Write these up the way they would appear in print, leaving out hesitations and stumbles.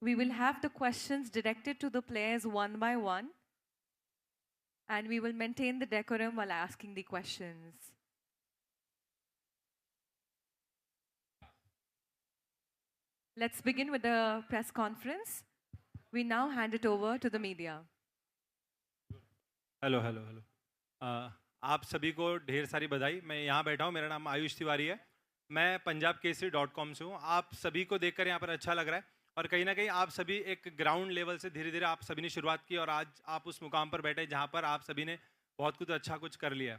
We will have the questions directed to the players one by one, and we will maintain the decorum while asking the questions. Let's begin with the press conference. We now hand it over to the media. Hello hello hello आप सभी को ढेर सारी बधाई। मैं यहाँ बैठा हूँ, मेरा नाम आयुष तिवारी है, मैं पंजाब केसरी .com से हूँ। आप सभी को देखकर यहाँ पर अच्छा लग रहा है और कहीं ना कहीं आप सभी एक ग्राउंड लेवल से धीरे धीरे आप सभी ने शुरुआत की और आज आप उस मुकाम पर बैठे जहाँ पर आप सभी ने बहुत कुछ अच्छा कुछ कर लिया।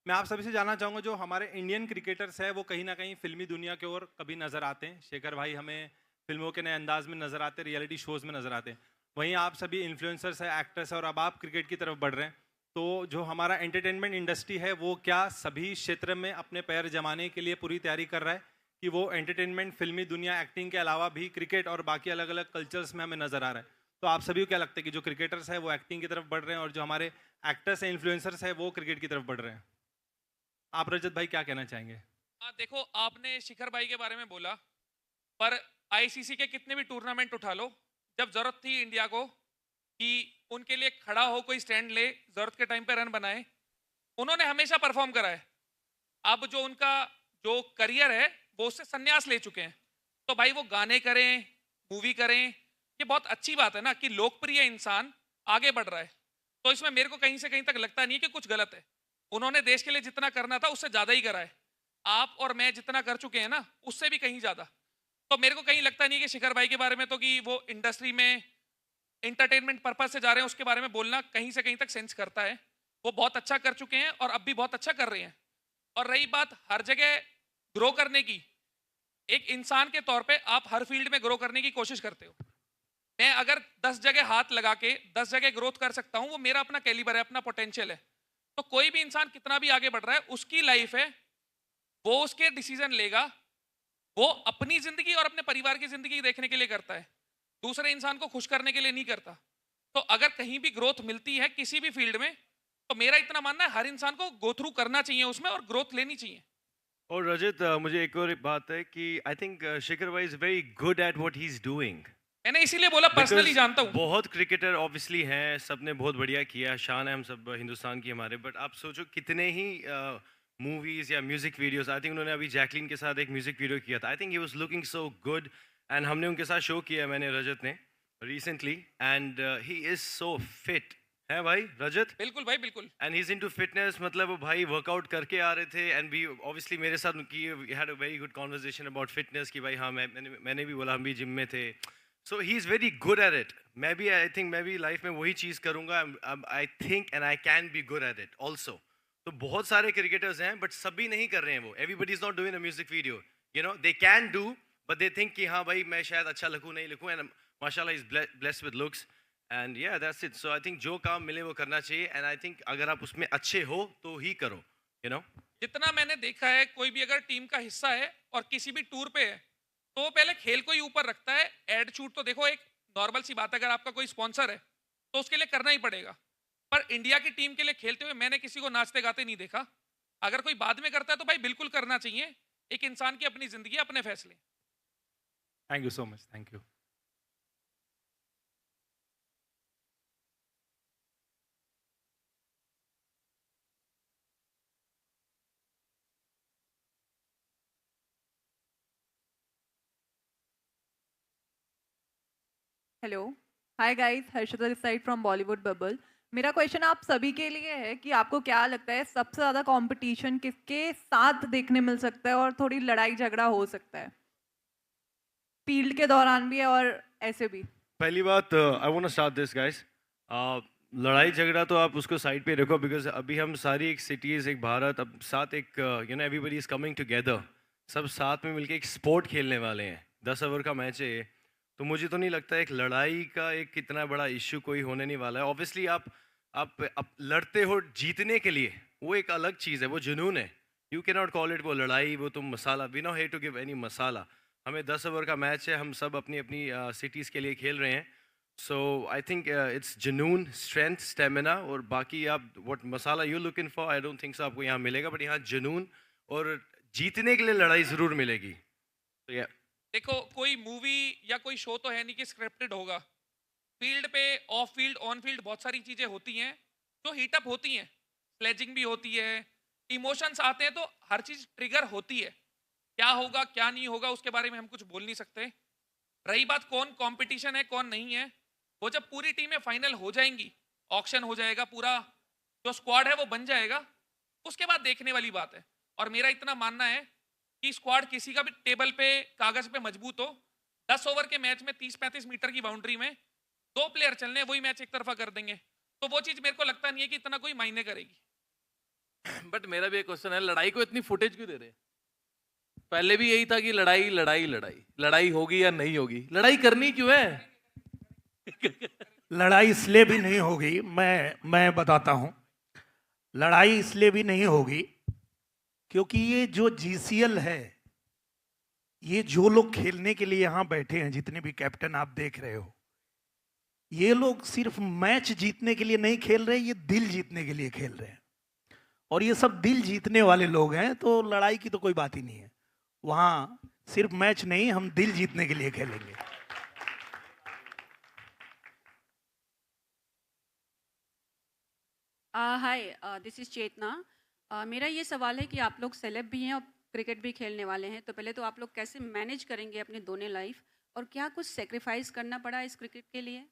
मैं आप सभी से जानना चाहूँगा, जो हमारे इंडियन क्रिकेटर्स है वो कहीं ना कहीं फिल्मी दुनिया की ओर कभी नज़र आते हैं। शेखर भाई हमें फिल्मों के नए अंदाज में नज़र आते हैं, रियलिटी शोज़ में नज़र आते हैं। वहीं आप सभी इन्फ्लुएंसर्स हैं, एक्टर्स हैं और अब आप क्रिकेट की तरफ बढ़ रहे हैं। तो जो हमारा एंटरटेनमेंट इंडस्ट्री है वो क्या सभी क्षेत्र में अपने पैर जमाने के लिए पूरी तैयारी कर रहा है कि वो एंटरटेनमेंट, फिल्मी दुनिया, एक्टिंग के अलावा भी क्रिकेट और बाकी अलग अलग कल्चर्स में हमें नज़र आ रहा है? तो आप सभी को क्या लगता है कि जो क्रिकेटर्स है वो एक्टिंग की तरफ बढ़ रहे हैं और जो हमारे एक्टर्स हैं, इन्फ्लुएंसर्स हैं, वो क्रिकेट की तरफ बढ़ रहे हैं? आप रजत भाई क्या कहना चाहेंगे? हाँ, देखो, आपने शिखर भाई के बारे में बोला, पर आईसीसी के कितने भी टूर्नामेंट उठा लो, जब जरूरत थी इंडिया को कि उनके लिए खड़ा हो, कोई स्टैंड ले, जरूरत के टाइम पे रन बनाए, उन्होंने हमेशा परफॉर्म करा है। अब जो उनका जो करियर है वो उससे संन्यास ले चुके हैं। तो भाई वो गाने करें, मूवी करें, ये बहुत अच्छी बात है ना कि लोकप्रिय इंसान आगे बढ़ रहा है। तो इसमें मेरे को कहीं से कहीं तक लगता नहीं है कि कुछ गलत है। उन्होंने देश के लिए जितना करना था उससे ज्यादा ही करा है। आप और मैं जितना कर चुके हैं ना, उससे भी कहीं ज्यादा। तो मेरे को कहीं लगता नहीं है कि शिखर भाई के बारे में तो कि वो इंडस्ट्री में एंटरटेनमेंट पर्पज से जा रहे हैं, उसके बारे में बोलना कहीं से कहीं तक सेंस करता है। वो बहुत अच्छा कर चुके हैं और अब भी बहुत अच्छा कर रहे हैं। और रही बात हर जगह ग्रो करने की, एक इंसान के तौर पे आप हर फील्ड में ग्रो करने की कोशिश करते हो। मैं अगर 10 जगह हाथ लगा के 10 जगह ग्रोथ कर सकता हूं, वो मेरा अपना कैलिबर है, अपना पोटेंशियल है। तो कोई भी इंसान कितना भी आगे बढ़ रहा है, उसकी लाइफ है, वो उसके डिसीजन लेगा। वो अपनी जिंदगी और अपने परिवार की जिंदगी देखने के लिए करता है, दूसरे इंसान को खुश करने के लिए नहीं करता। तो अगर कहीं भी ग्रोथ मिलती है किसी भी फील्ड में, तो मेरा इतना मानना है हर इंसान को गो थ्रू करना चाहिए उसमें और ग्रोथ लेनी चाहिए। और रजत, मुझे एक और बात है कि आई थिंक शिखर भाई is very good at what he is doing. मैंने इसीलिए बोला पर्सनली बिकॉज जानता हूँ। बहुत क्रिकेटर ऑब्वियसली हैं, सबने बहुत बढ़िया किया, शान है हम सब हिंदुस्तान की हमारे, बट आप सोचो कितने ही मूवीज या म्यूजिक वीडियोस। आई थिंक उन्होंने अभी जैकलिन के साथ एक म्यूजिक वीडियो किया था। I think he was looking so good and हमने उनके साथ शो किया, मैंने रजत ने recently, and he is so fit है भाई रजत। बिल्कुल भाई, बिल्कुल। And he is into fitness, मतलब वो भाई वर्कआउट करके आ रहे थे एंड भी ऑब्वियसली मेरे साथ उनकी we had a very good conversation about fitness कि भाई हाँ मैंने भी बोला हम भी जिम में थे। So he is very good at it. मैं भी आई थिंक मैं भी लाइफ में वही चीज़ करूँगा। I think and I can be good at it also. तो बहुत सारे क्रिकेटर्स हैं बट सभी नहीं कर रहे हैं वो। Everybody is not doing a music video, you know they can do, but they think कि हाँ भाई मैं शायद अच्छा लिखूँ नहीं लिखूँ, एंड माशाल्लाह is blessed with looks and yeah that's it. So I think जो काम मिले वो करना चाहिए, एंड आई थिंक अगर आप उसमें अच्छे हो तो ही करो, यू नो। जितना मैंने देखा है, कोई भी अगर टीम का हिस्सा है और किसी भी टूर पे है, तो वो पहले खेल को ही ऊपर रखता है। एड शूट तो देखो एक नॉर्मल सी बात है, अगर आपका कोई स्पॉन्सर है तो उसके लिए करना ही पड़ेगा। पर इंडिया की टीम के लिए खेलते हुए मैंने किसी को नाचते गाते नहीं देखा। अगर कोई बाद में करता है तो भाई बिल्कुल करना चाहिए। एक इंसान की अपनी जिंदगी, अपने फैसले। Thank you so much, thank you. Hello, hi guys, Harshita this side from Bollywood bubble. मेरा क्वेश्चन आप सभी के लिए है कि आपको क्या लगता है सबसे ज़्यादा कंपटीशन किसके साथ देखने मिल सकता है और थोड़ी लड़ाई झगड़ा हो सकता है, फील्ड के दौरान भी है और ऐसे भी? पहली बात, I want to start this guys. लड़ाई झगड़ा तो आप उसको साइड पे रखो, बिकॉज अभी हम सारी एक सिटीज़, एक भारत, अब साथ एक you know everybody is coming together, सब साथ में मिलके एक स्पोर्ट खेलने वाले हैं। 10 ओवर का मैच है ये, तो मुझे तो नहीं लगता एक लड़ाई का एक कितना बड़ा इश्यू कोई होने नहीं वाला है। ऑब्वियसली आप लड़ते हो जीतने के लिए, वो एक अलग चीज़ है, वो जुनून है। You can not call it वो लड़ाई, वो तुम masala, we know hate to give any masala. हमें 10 ओवर का मैच है, हम सब अपनी अपनी सिटीज़ के लिए खेल रहे हैं। सो आई थिंक इट्स जुनून, स्ट्रेंथ, स्टेमिना, और बाकी आप what masala you looking for, I don't think so आपको यहाँ मिलेगा, बट यहाँ जुनून और जीतने के लिए लड़ाई ज़रूर मिलेगी। तो या देखो कोई मूवी या कोई शो तो है नहीं कि स्क्रिप्टेड होगा। फील्ड पे, ऑफ फील्ड, ऑन फील्ड बहुत सारी चीजें होती हैं जो हीटअप होती हैं, स्लेजिंग भी होती है, इमोशंस आते हैं, तो हर चीज ट्रिगर होती है। क्या होगा क्या नहीं होगा उसके बारे में हम कुछ बोल नहीं सकते। रही बात कौन कंपटीशन है कौन नहीं है, वो जब पूरी टीमें फाइनल हो जाएंगी, ऑक्शन हो जाएगा, पूरा जो स्क्वाड है वो बन जाएगा, उसके बाद देखने वाली बात है। और मेरा इतना मानना है कि स्क्वाड किसी का भी टेबल पे, कागज पे मजबूत हो, 10 ओवर के मैच में 30-35 मीटर की बाउंड्री में 2 प्लेयर चलने, वही मैच एक तरफा कर देंगे, तो वो चीज मेरे को लगता नहीं है कि इतना कोई मायने करेगी। बट मेरा भी एक क्वेश्चन है, लड़ाई को इतनी फुटेज क्यों दे रहे हैं? पहले भी यही था कि लड़ाई लड़ाई लड़ाई लड़ाई होगी या नहीं होगी, लड़ाई करनी क्यों है? लड़ाई इसलिए भी नहीं होगी, मैं बताता हूं। लड़ाई इसलिए भी नहीं होगी क्योंकि ये जो जीसीएल है, ये जो लोग खेलने के लिए यहां बैठे हैं, जितने भी कैप्टन आप देख रहे हो, ये लोग सिर्फ मैच जीतने के लिए नहीं खेल रहे, ये दिल जीतने के लिए खेल रहे हैं। और ये सब दिल जीतने वाले लोग हैं, तो लड़ाई की तो कोई बात ही नहीं है। वहां सिर्फ मैच नहीं, हम दिल जीतने के लिए खेलेंगे। हाय, दिस इज चेतना। मेरा ये सवाल है कि आप लोग सेलेब भी हैं और क्रिकेट भी खेलने वाले हैं, तो पहले तो आप लोग कैसे मैनेज करेंगे अपने दोनों लाइफ, और क्या कुछ सेक्रीफाइस करना पड़ा इस क्रिकेट के लिए?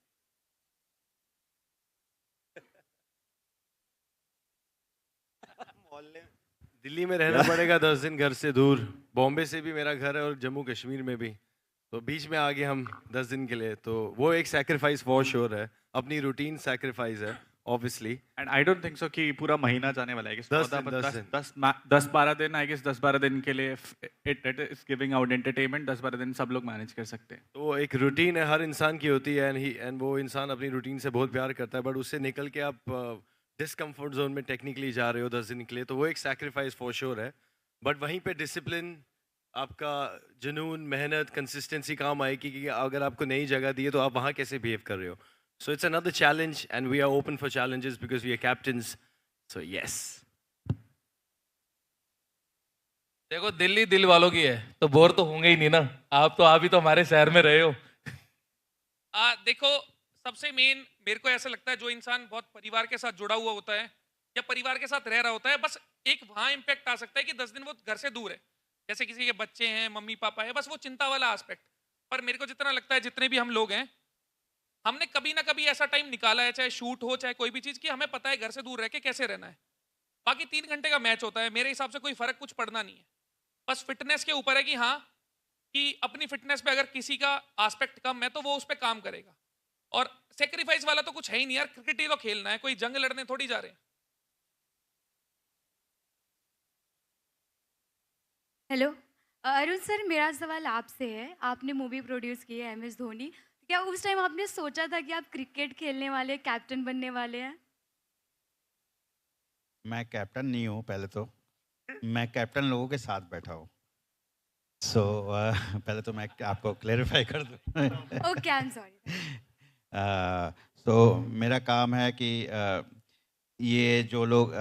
दिल्ली में रहना पड़ेगा 10 दिन घर से दूर, बॉम्बे से भी मेरा घर है और जम्मू कश्मीर में भी, तो बीच में आ गए हम 10 दिन के लिए, तो वो एक सैक्रिफाइस फॉर श्योर है, अपनी रूटीन सैक्रिफाइस है obviously. And I don't think so कि पूरा महीना जाने वाला है, 10-12 दिन, आई गेस 10-12 दिन के लिए it is giving out entertainment, 10-12 दिन सब लोग मैनेज कर सकते हैं। तो एक रूटीन है, हर इंसान की होती है, एंड वो इंसान अपनी रूटीन से बहुत प्यार करता है, बट उससे निकल के आप डिसकम्फर्ट जोन में टेक्निकली जा रहे हो 10 दिन के लिए, तो वो एक सैक्रिफाइस फॉर श्योर है। बट वहीं पे डिसिप्लिन, आपका जुनून, मेहनत, कंसिस्टेंसी काम आएगी कि अगर आपको नई जगह दी है तो आप वहाँ कैसे बिहेव कर रहे हो। So it's another challenge and we are open for challenges because we are captains, so yes. देखो दिल्ली दिल वालों की है, तो बोर तो होंगे ही नहीं ना, आप ही तो हमारे शहर में रहे हो। देखो सबसे मेन मेरे को ऐसा लगता है, जो इंसान बहुत परिवार के साथ जुड़ा हुआ होता है या परिवार के साथ रह रहा होता है, बस एक वहां इम्पैक्ट आ सकता है कि 10 दिन वो घर से दूर है, जैसे किसी के बच्चे हैं, मम्मी पापा है, बस वो चिंता वाला एस्पेक्ट। पर मेरे को जितना लगता है, जितने भी हम लोग हैं, हमने कभी ना कभी ऐसा टाइम निकाला है, चाहे शूट हो चाहे कोई भी चीज, कि हमें पता है घर से दूर रह के कैसे रहना है। बाकी 3 घंटे का मैच होता है, मेरे हिसाब से कोई फर्क कुछ पड़ना नहीं है, बस फिटनेस के ऊपर है कि हाँ, कि अपनी फिटनेस पे अगर किसी का एस्पेक्ट कम है तो वो उस पर काम करेगा। और सेक्रीफाइस वाला तो कुछ है ही नहीं यार, क्रिकेट ही तो खेलना है, कोई जंग लड़ने थोड़ी जा रहे हैं। हेलो अरुण सर, मेरा सवाल आपसे है। आपने मूवी प्रोड्यूस की है MS धोनी, क्या उस टाइम आपने सोचा था कि आप क्रिकेट खेलने वाले, कैप्टन बनने वाले हैं? मैं कैप्टन नहीं हूँ, पहले तो मैं कैप्टन लोगों के साथ बैठा हूँ। सो पहले तो मैं आपको क्लेरिफाई कर दूँ। Okay, I am sorry. तो मेरा काम है कि ये जो लोग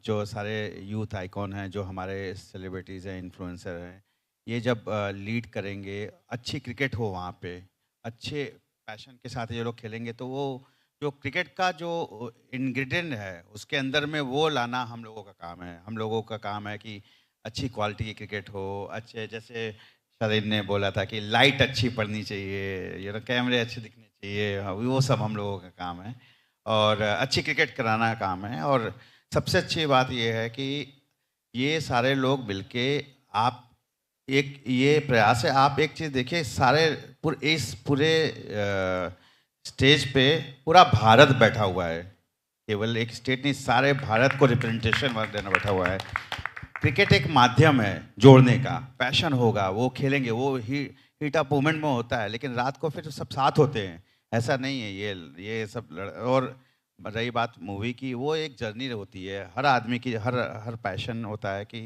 जो सारे यूथ आइकॉन हैं, जो हमारे सेलिब्रिटीज़ हैं, इन्फ्लुएंसर हैं, ये जब लीड करेंगे, अच्छी क्रिकेट हो वहाँ पे, अच्छे पैशन के साथ ये लोग खेलेंगे, तो वो जो क्रिकेट का जो इंग्रेडिएंट है उसके अंदर में वो लाना हम लोगों का काम है। हम लोगों का काम है कि अच्छी क्वालिटी की क्रिकेट हो, अच्छे, जैसे शालीन ने बोला था कि लाइट अच्छी पड़नी चाहिए, कैमरे अच्छे दिखने चाहिए, वो सब हम लोगों का काम है, और अच्छी क्रिकेट कराना काम है। और सबसे अच्छी बात ये है कि ये सारे लोग मिलके, आप एक ये प्रयास है, आप एक चीज़ देखिए, इस पूरे स्टेज पे पूरा भारत बैठा हुआ है, केवल एक स्टेट नहीं, सारे भारत को रिप्रेजेंटेशन देना बैठा हुआ है। क्रिकेट एक माध्यम है जोड़ने का, पैशन होगा वो खेलेंगे, वो हीट अप मूवमेंट में होता है, लेकिन रात को फिर सब साथ होते हैं, ऐसा नहीं है ये सब। और रही बात मूवी की, वो एक जर्नी होती है, हर आदमी की हर पैशन होता है कि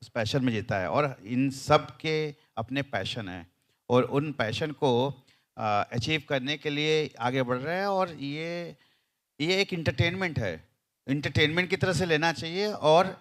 उस पैशन में जीता है, और इन सब के अपने पैशन हैं, और उन पैशन को अचीव करने के लिए आगे बढ़ रहे हैं। और ये एक इंटरटेनमेंट है, इंटरटेनमेंट की तरह से लेना चाहिए, और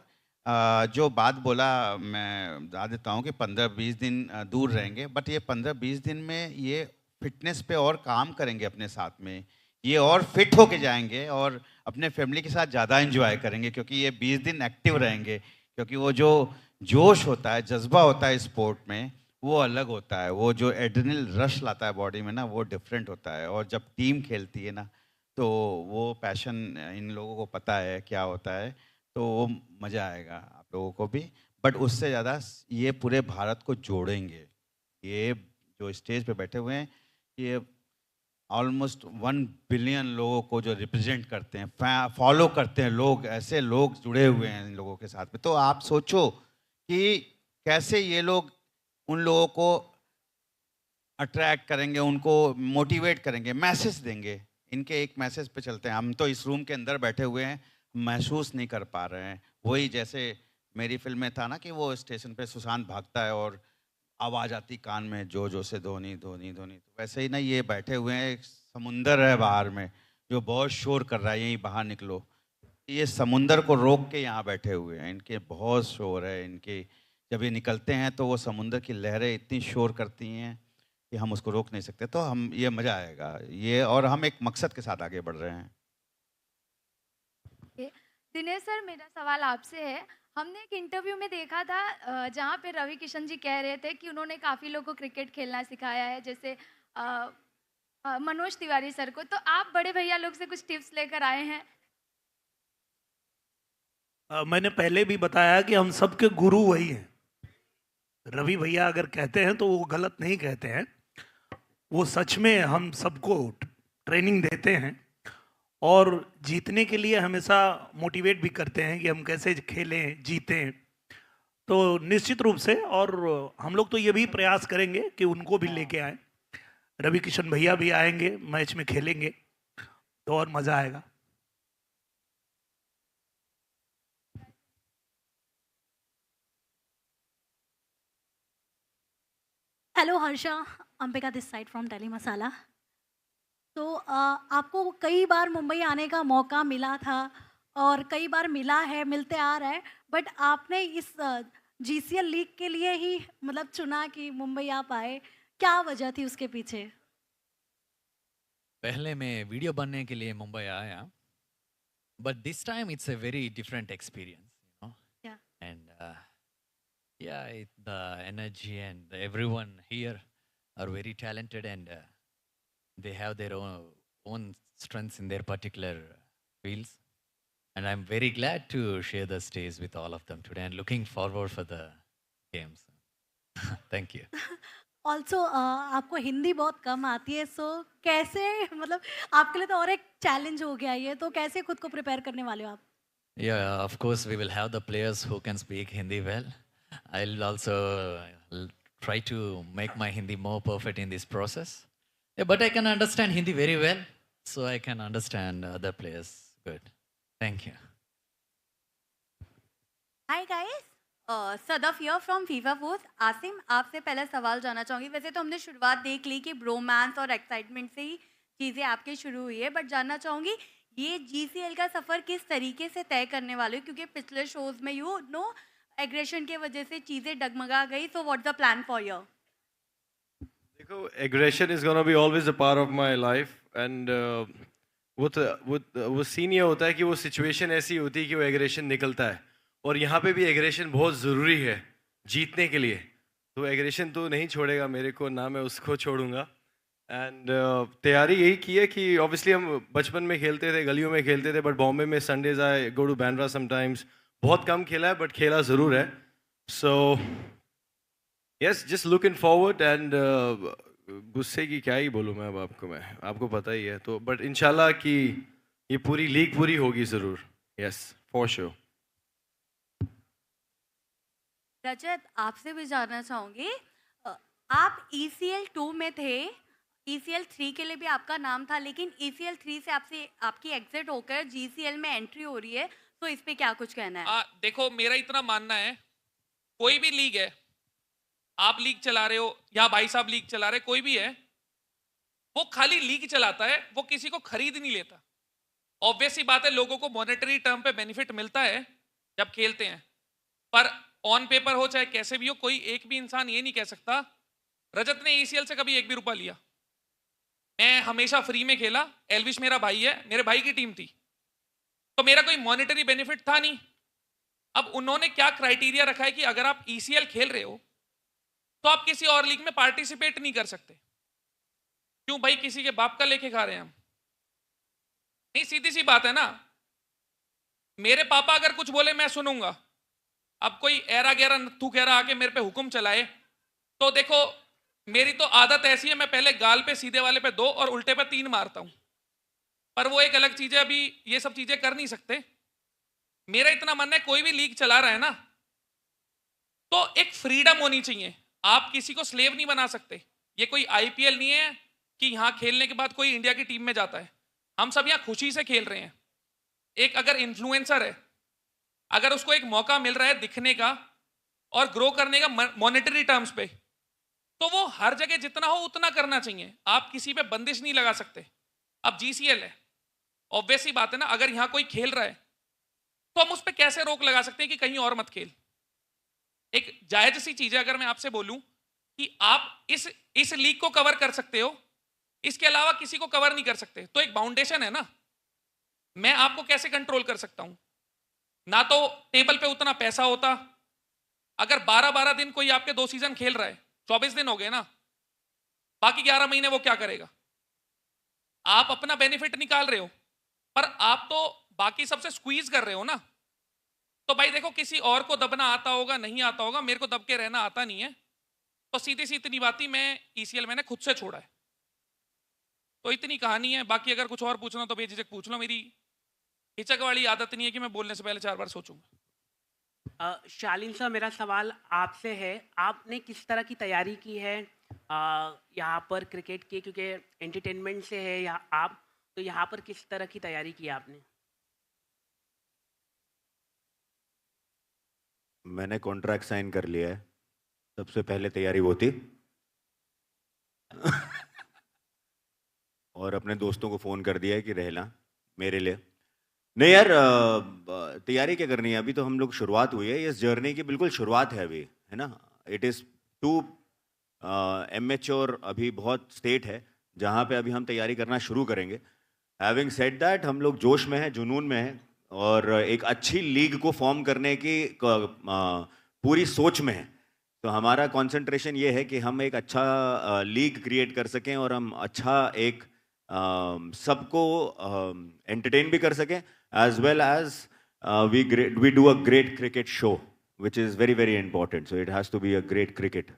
जो बात बोला मैं बता देता हूँ कि 15-20 दिन दूर रहेंगे, बट ये 15-20 दिन में ये फिटनेस पे और काम करेंगे अपने साथ में, ये और फिट होके जाएंगे और अपने फैमिली के साथ ज़्यादा एंजॉय करेंगे, क्योंकि ये 20 दिन एक्टिव रहेंगे, क्योंकि वो जो जोश होता है, जज्बा होता है स्पोर्ट में, वो अलग होता है। वो जो एड्रेनल रश लाता है बॉडी में ना, वो डिफरेंट होता है। और जब टीम खेलती है ना, तो वो पैशन इन लोगों को पता है क्या होता है, तो वो मज़ा आएगा आप लोगों को भी। बट उससे ज़्यादा ये पूरे भारत को जोड़ेंगे। ये जो स्टेज पे बैठे हुए हैं, ये ऑलमोस्ट 1 बिलियन लोगों को जो रिप्रेजेंट करते हैं, फॉलो करते हैं लोग, ऐसे लोग जुड़े हुए हैं इन लोगों के साथ में। तो आप सोचो कि कैसे ये लोग उन लोगों को अट्रैक्ट करेंगे, उनको मोटिवेट करेंगे, मैसेज देंगे। इनके एक मैसेज पे चलते हैं। हम तो इस रूम के अंदर बैठे हुए हैं, महसूस नहीं कर पा रहे हैं। वही जैसे मेरी फिल्म में था ना कि वो स्टेशन पे सुशांत भागता है और आवाज़ आती कान में, जो जो से धोनी धोनी धोनी। तो वैसे ही ना, ये बैठे हुए हैं, एक समुंदर है बाहर में जो बहुत शोर कर रहा है, यहीं बाहर निकलो। ये समुंदर को रोक के यहाँ बैठे हुए हैं, इनके बहुत शोर है। इनके जब ये निकलते हैं तो वो समुंदर की लहरें इतनी शोर करती हैं कि हम उसको रोक नहीं सकते। तो हम, ये मज़ा आएगा ये, और हम एक मकसद के साथ आगे बढ़ रहे हैं। दिनेश सर, मेरा सवाल आपसे है। हमने एक इंटरव्यू में देखा था जहाँ पे रवि किशन जी कह रहे थे कि उन्होंने काफ़ी लोगों को क्रिकेट खेलना सिखाया है, जैसे मनोज तिवारी सर को। तो आप बड़े भैया लोग से कुछ टिप्स लेकर आए हैं? मैंने पहले भी बताया कि हम सबके गुरु वही हैं। रवि भैया अगर कहते हैं तो वो गलत नहीं कहते हैं, वो सच में हम सबको ट्रेनिंग देते हैं और जीतने के लिए हमेशा मोटिवेट भी करते हैं कि हम कैसे खेलें, जीतें। तो निश्चित रूप से, और हम लोग तो ये भी प्रयास करेंगे कि उनको भी लेके आएं। रवि किशन भैया भी आएंगे, मैच में खेलेंगे, तो और मज़ा आएगा। Hello Harsha, Ambika this side from Delhi masala. तो आपको कई बार मुंबई आने का मौका मिला था और कई बार मिला है, मिलते आ रहा है, बट आपने इस जीसीएल लीग के लिए ही मतलब चुना कि मुंबई आप आए, क्या वजह थी उसके पीछे? पहले मैं वीडियो बनने के लिए मुंबई आया, but this time it's a very different experience, you know. And yeah, the energy and everyone here are very talented, and they have their own strengths in their particular fields. And I'm very glad to share the stage with all of them today and looking forward for the games. Thank you. Also आपको हिंदी बहुत कम आती है, सो कैसे, मतलब आपके लिए तो और एक चैलेंज हो गया ये, तो कैसे खुद को प्रिपेयर करने वाले हो आप? Yeah, of course we will have the players who can speak Hindi well. I'll also try to make my Hindi more perfect in this process. Yeah, but I can understand Hindi very well, so I can understand other players good. Thank you. Hi guys, Sadaf here from FIFA Force. Asim, आपसे पहला सवाल जानना चाहूँगी। वैसे तो हमने शुरुआत देख ली कि ब्रोमांस और एक्साइटमेंट से ही चीज़ें आपकी शुरू हुई है, बट जानना चाहूँगी ये जीसीएल का सफ़र किस तरीके से तय करने वाले हो, क्योंकि पिछले शोज में यू नो एग्रेशन की वजह से चीजें डगमगा गई। So what's the plan for you? देखो, aggression is gonna be always a part of my life, and वो सीन ये होता है कि वो सिचुएशन ऐसी होती है कि वो एग्रेशन निकलता है, और यहाँ पे भी एग्रेशन बहुत ज़रूरी है जीतने के लिए। तो एग्रेशन तो नहीं छोड़ेगा मेरे को, ना मैं उसको छोड़ूंगा। एंड तैयारी यही की है कि ऑब्वियसली हम बचपन में खेलते थे, गलियों में खेलते थे, बट बॉम्बे में Sundays I go to Bandra sometimes. बहुत कम खेला है बट खेला ज़रूर है। So yes, just looking forward, and गुस्से की क्या ही बोलूँ मैं अब आपको पता ही है। तो बट इंशाल्लाह कि ये पूरी लीग पूरी होगी ज़रूर। Yes, for sure. रजत, आपसे भी जानना चाहूँगी, आप ECL 2 में थे, ECL 3 के लिए भी आपका नाम था, लेकिन ECL 3 से आपकी एग्जिट होकर GCL में एंट्री हो रही है, तो इस पे क्या कुछ कहना है? देखो, मेरा इतना मानना है, कोई भी लीग है, आप लीग चला रहे हो या भाई साहब लीग चला रहे, कोई भी है, वो खाली लीग चलाता है, वो किसी को खरीद नहीं लेता। ऑब्वियस सी बात है, लोगों को मॉनेटरी टर्म पे बेनिफिट मिलता है जब खेलते हैं, पर ऑन पेपर हो चाहे कैसे भी हो, कोई एक भी इंसान ये नहीं कह सकता रजत ने ACL से कभी 1 भी रुपया लिया। मैं हमेशा फ्री में खेला, एल्विश मेरा भाई है, मेरे भाई की टीम थी, तो मेरा कोई मॉनेटरी बेनिफिट था नहीं। अब उन्होंने क्या क्राइटेरिया रखा है कि अगर आप ECL खेल रहे हो तो आप किसी और लीग में पार्टिसिपेट नहीं कर सकते। क्यों भाई, किसी के बाप का लेके खा रहे हैं हम? नहीं, सीधी सी बात है ना। मेरे पापा अगर कुछ बोले मैं सुनूंगा। अब कोई ऐरा गैरा नत्थू कह रहा आके मेरे पे हुक्म चलाए, तो देखो मेरी तो आदत ऐसी है, मैं पहले गाल पे सीधे वाले पे 2 और उल्टे पे 3 मारता हूं। पर वो एक अलग चीज है, अभी ये सब चीजें कर नहीं सकते। मेरा इतना मानना है कोई भी लीग चला रहा है ना, तो एक फ्रीडम होनी चाहिए। आप किसी को स्लेव नहीं बना सकते। ये कोई IPL नहीं है कि यहां खेलने के बाद कोई इंडिया की टीम में जाता है। हम सब यहां खुशी से खेल रहे हैं। एक अगर इन्फ्लुएंसर है, अगर उसको एक मौका मिल रहा है दिखने का और ग्रो करने का मॉनेटरी टर्म्स पे, तो वो हर जगह जितना हो उतना करना चाहिए। आप किसी पे बंदिश नहीं लगा सकते। अब GCL है, ऑब्वियस ही बात है ना, अगर यहां कोई खेल रहा है तो हम उस पर कैसे रोक लगा सकते हैं कि कहीं और मत खेल। एक जायज सी चीज है। अगर मैं आपसे बोलूं कि आप इस लीग को कवर कर सकते हो, इसके अलावा किसी को कवर नहीं कर सकते, तो एक बाउंडेशन है ना। मैं आपको कैसे कंट्रोल कर सकता हूं? ना तो टेबल पे उतना पैसा होता। अगर 12-12 दिन कोई आपके 2 सीजन खेल रहा है, 24 दिन हो गए ना, बाकी 11 महीने वो क्या करेगा? आप अपना बेनिफिट निकाल रहे हो, पर आप तो बाकी सबसे स्क्वीज कर रहे हो ना। तो भाई देखो, किसी और को दबना आता होगा, नहीं आता होगा, मेरे को दब के रहना आता नहीं है। तो सीधी सी इतनी बात ही, मैं ECL मैंने खुद से छोड़ा है। तो इतनी कहानी है। बाकी अगर कुछ और पूछना तो बेझिझक पूछ लो। मेरी हिचक वाली आदत नहीं है कि मैं बोलने से पहले 4 बार सोचूंगा। शालीन सर, मेरा सवाल आपसे है, आपने किस तरह की तैयारी की है यहाँ पर क्रिकेट की? क्योंकि एंटरटेनमेंट से है या आप, तो यहाँ पर किस तरह की तैयारी की आपने? मैंने कॉन्ट्रैक्ट साइन कर लिया है, सबसे पहले तैयारी वो थी। और अपने दोस्तों को फ़ोन कर दिया है कि रहना मेरे लिए। नहीं यार, तैयारी क्या करनी है, अभी तो हम लोग शुरुआत हुई है, इस जर्नी की बिल्कुल शुरुआत है अभी, है ना। इट इज़ टू इमेच्योर, अभी बहुत स्टेट है जहाँ पे अभी हम तैयारी करना शुरू करेंगे। हैविंग सेड दैट, हम लोग जोश में हैं, जुनून में हैं, और एक अच्छी लीग को फॉर्म करने की पूरी सोच में है। तो हमारा कंसंट्रेशन ये है कि हम एक अच्छा लीग क्रिएट कर सकें और हम अच्छा एक सबको एंटरटेन भी कर सकें, as well as we do a great cricket show, which is very very important. So it has to be a great cricket.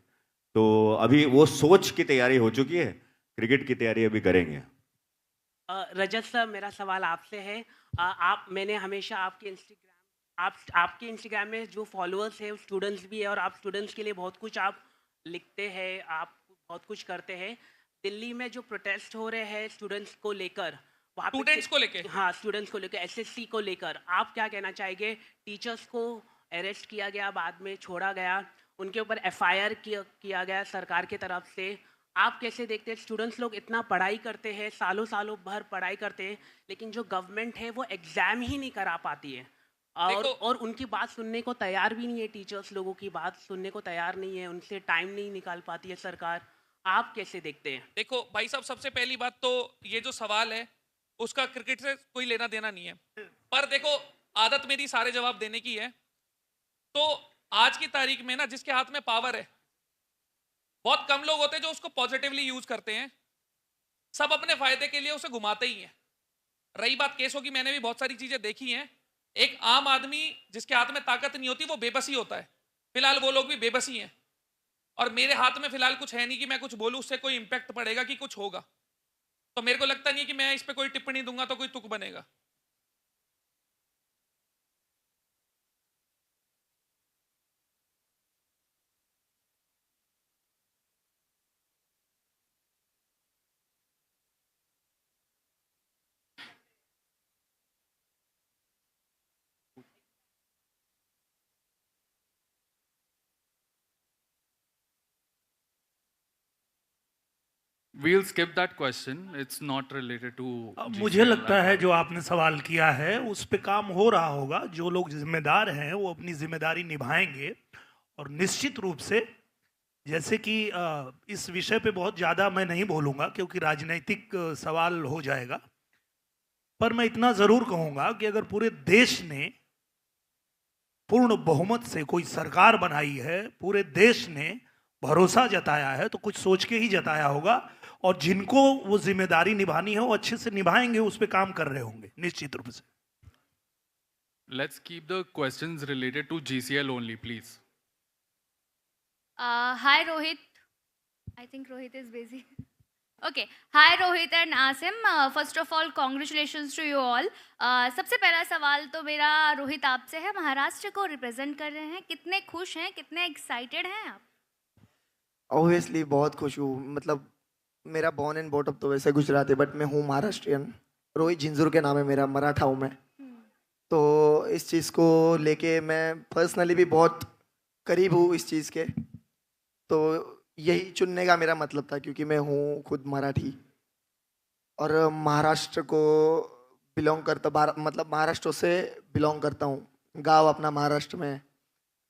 तो अभी वो सोच की तैयारी हो चुकी है, क्रिकेट की तैयारी अभी करेंगे। रजत सर, मेरा सवाल आपसे है। मैंने हमेशा आपके इंस्टाग्राम में जो फॉलोअर्स है वो स्टूडेंट्स भी है, और आप स्टूडेंट्स के लिए बहुत कुछ आप लिखते हैं, आप बहुत कुछ करते हैं। दिल्ली में जो प्रोटेस्ट हो रहे हैं स्टूडेंट्स को लेकर, वहाँ स्टूडेंट्स को लेकर, हाँ स्टूडेंट्स को लेकर, SSC को लेकर, आप क्या कहना चाहेंगे? टीचर्स को अरेस्ट किया गया, बाद में छोड़ा गया, उनके ऊपर FIR किया गया सरकार की तरफ से। आप कैसे देखते हैं? स्टूडेंट्स लोग इतना पढ़ाई करते हैं, सालों सालों भर पढ़ाई करते हैं, लेकिन जो गवर्नमेंट है वो एग्ज़ाम ही नहीं करा पाती है, और उनकी बात सुनने को तैयार भी नहीं है। टीचर्स लोगों की बात सुनने को तैयार नहीं है, उनसे टाइम नहीं निकाल पाती है सरकार। आप कैसे देखते हैं? देखो भाई साहब, सबसे पहली बात तो ये जो सवाल है उसका क्रिकेट से कोई लेना देना नहीं है। पर देखो, आदत मेरी सारे जवाब देने की है। तो आज की तारीख में ना, जिसके हाथ में पावर है, बहुत कम लोग होते हैं जो उसको पॉजिटिवली यूज करते हैं। सब अपने फायदे के लिए उसे घुमाते ही हैं। रही बात केसों की, मैंने भी बहुत सारी चीजें देखी हैं। एक आम आदमी जिसके हाथ में ताकत नहीं होती वो बेबसी होता है। फिलहाल वो लोग भी बेबसी हैं, और मेरे हाथ में फिलहाल कुछ है नहीं कि मैं कुछ बोलूं उससे कोई इंपैक्ट पड़ेगा कि कुछ होगा। तो मेरे को लगता नहीं है कि मैं इस पे कोई टिप्पणी दूंगा तो कोई तुक बनेगा। We'll skip that question. It's not related to मुझे GCL. लगता है जो आपने सवाल किया है उस पे काम हो रहा होगा। जो लोग जिम्मेदार हैं वो अपनी जिम्मेदारी निभाएंगे और निश्चित रूप से जैसे कि इस विषय पे बहुत ज़्यादा मैं नहीं बोलूँगा क्योंकि राजनीतिक सवाल हो जाएगा, पर मैं इतना ज़रूर कहूँगा कि अगर पूरे देश ने पूर्ण बहुमत से कोई सरकार बनाई है, पूरे देश ने भरोसा जताया है, तो कुछ सोच के ही जताया होगा और जिनको वो जिम्मेदारी निभानी है वो अच्छे से निभाएंगे, उस पे काम कर रहे होंगे निश्चित रूप से। Let's keep the questions related to GCL only, please. Hi Rohit. I think Rohit is busy. Okay. Hi Rohit and Asim. First of all, congratulations to you all. सबसे पहला सवाल तो मेरा रोहित आपसे है। महाराष्ट्र को रिप्रेजेंट कर रहे हैं, कितने खुश हैं, कितने एक्साइटेड हैं आप? ऑब्वियसली बहुत खुश हूँ। मतलब मेरा बॉर्न एंड बॉटअप तो वैसे गुजरात है, बट मैं हूँ महाराष्ट्रियन। रोहित जिंजूर के नाम है मेरा, मराठा हूँ मैं। तो इस चीज़ को लेके मैं पर्सनली भी बहुत करीब हूँ इस चीज़ के। तो यही चुनने का मेरा मतलब था क्योंकि मैं हूँ खुद मराठी और महाराष्ट्र को बिलोंग करता, मतलब महाराष्ट्र से बिलोंग करता हूँ। गांव अपना महाराष्ट्र में,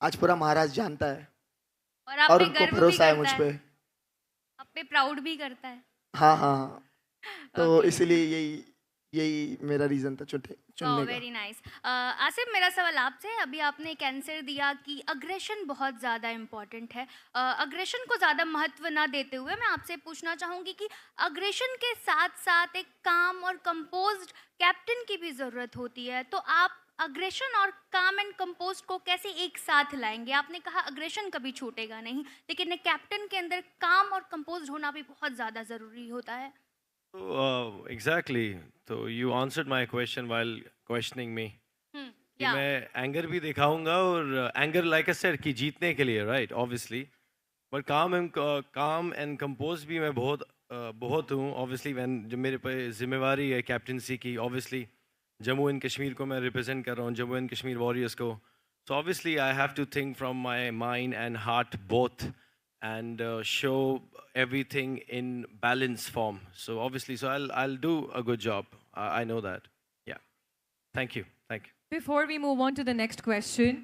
आज पूरा महाराष्ट्र जानता है और उनको भरोसा है मुझ पे। आप पे प्राउड भी करता है। हाँ हाँ हाँ। तो इसीलिए यही मेरा रीजन था चुनने का। Very nice. आसिफ, मेरा सवाल आपसे है। अभी आपने एक आंसर दिया कि अग्रेशन बहुत ज़्यादा इम्पॉर्टेंट है। अग्रेशन को ज़्यादा महत्व ना देते हुए मैं आपसे पूछना चाहूँगी कि अग्रेशन के साथ साथ एक काम और कंपोज्ड कैप्टन की भी ज़रूरत होती है, तो आप अग्रेशन और काम एंड कंपोज को कैसे एक साथ लाएंगे? आपने कहा अग्रेशन कभी छूटेगा नहीं, लेकिन एक कैप्टन के अंदर काम और कंपोज होना भी बहुत ज़्यादा ज़रूरी होता है। Exactly. So you answered my question while questioning me. कि मैं एंगर भी दिखाऊंगा और एंगर लाइक आई सेड कि जीतने के लिए, राइट, ऑब्वियसली, पर काम एंड कंपोज भी मैं बहुत हूँ ऑब्वियसली। जब मेरे पे जिम्मेवारी है कैप्टनसी की, ऑब्वियसली जम्मू एंड कश्मीर को मैं रिप्रेजेंट कर रहा हूँ, जम्मू एंड कश्मीर वॉरियर्स को। So obviously I have to think from my mind and heart both and show everything in balanced form. So obviously, I'll do a good job. I know that. Yeah. Thank you. Before we move on to the next question,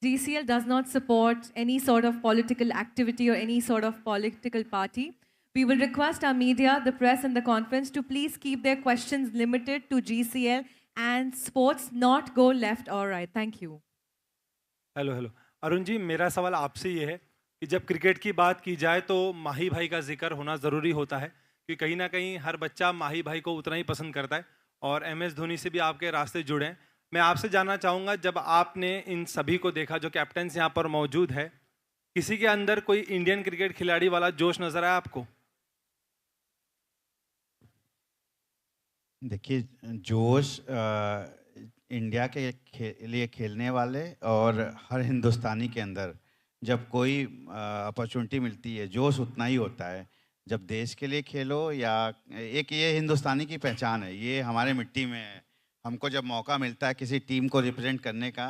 GCL does not support any sort of political activity or any sort of political party. We will request our media, the press and the conference to please keep their questions limited to GCL and sports, not go left or right. Thank you. Hello Arun ji, मेरा सवाल आपसे ये है कि जब cricket की बात की जाए तो माही भाई का जिक्र होना ज़रूरी होता है, क्योंकि कहीं ना कहीं हर बच्चा माही भाई को उतना ही पसंद करता है और MS धोनी से भी आपके रास्ते जुड़े हैं। मैं आपसे जानना चाहूँगा, जब आपने इन सभी को देखा जो कैप्टन्स यहाँ पर मौजूद है, किसी के अंदर कोई इंडियन क्रिकेट खिलाड़ी वाला जोश नज़र आया आपको? देखिए, जोश इंडिया के लिए खेलने वाले और हर हिंदुस्तानी के अंदर जब कोई अपॉर्चुनिटी मिलती है, जोश उतना ही होता है। जब देश के लिए खेलो या एक ये हिंदुस्तानी की पहचान है, ये हमारे मिट्टी में है। हमको जब मौका मिलता है किसी टीम को रिप्रेजेंट करने का